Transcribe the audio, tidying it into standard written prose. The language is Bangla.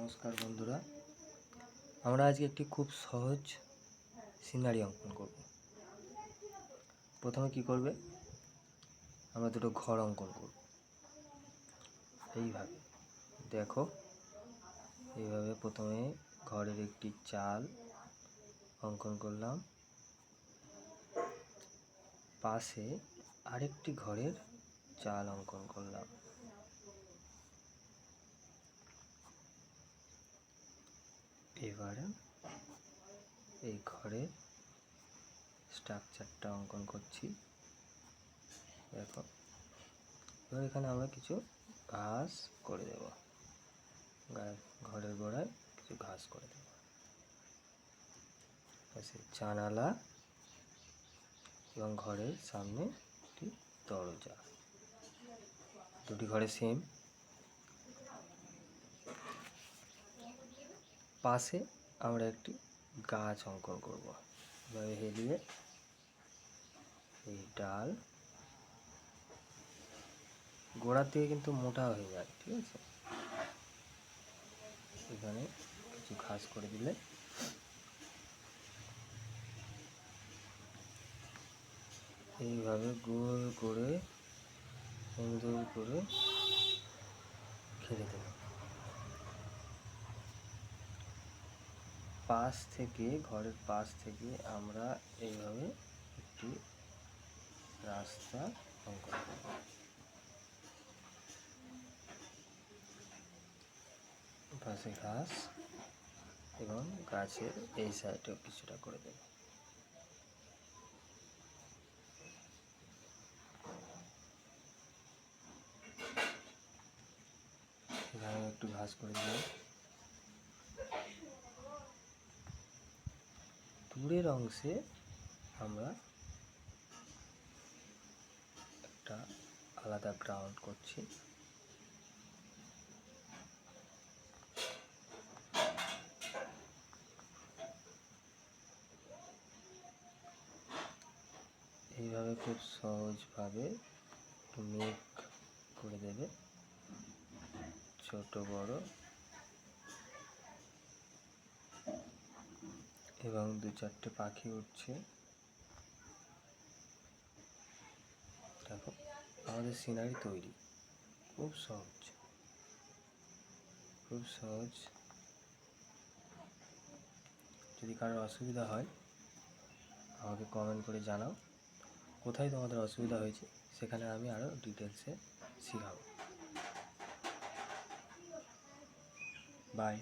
নমস্কার বন্ধুরা, আমরা আজকে একটি খুব সহজ সিনারি অঙ্কন করব। প্রথমে কি করবে, আমরা দুটো ঘর অঙ্কন করব। এইভাবে দেখো, এইভাবে প্রথমে ঘরের একটি চাল অঙ্কন করলাম, পাশে আরেকটি ঘরের চাল অঙ্কন করলাম। এবারে এই ঘরের স্ট্রাকচারটা অঙ্কন করছি। দেখো, এবার এখানে আমরা কিছু ঘাস করে দেব, ঘরের গোড়ায় কিছু ঘাস করে দেব। জানালা এবং ঘরের সামনে একটি দরজা, দুটি ঘরে সেম। পাশে আমরা একটি গাছ অঙ্কন করব। এভাবে হেলিয়ে এই ডাল গোড়ার থেকে কিন্তু মোটা হয়ে যায়, ঠিক আছে। এখানে কিছু ঘাস করে দিলে এইভাবে গোল করে সুন্দর করে ঘিরে দেব। পাশ থেকে, ঘরের পাশ থেকে আমরা এইভাবে একটি রাস্তা অঙ্কন করব। পাশে ঘাস এবং গাছের এই সাইডেও কিছুটা করে দেব। এখানে একটু ঘাস করে দিলাম। দূরের অংশে আমরা একটা আলাদা গ্রাউন্ড করছি। এইভাবে খুব সহজভাবে মেঘ করে দেবে, ছোট বড়, এবং দু চারটে পাখি উঠছে। দেখো, আমাদের সিনারি তৈরি। খুব সহজ, খুব সহজ। যদি কারোর অসুবিধা হয় আমাকে কমেন্ট করে জানাও, কোথায় তোমাদের অসুবিধা হয়েছে সেখানে আমি আরও ডিটেলসে শেখাবো। বাই।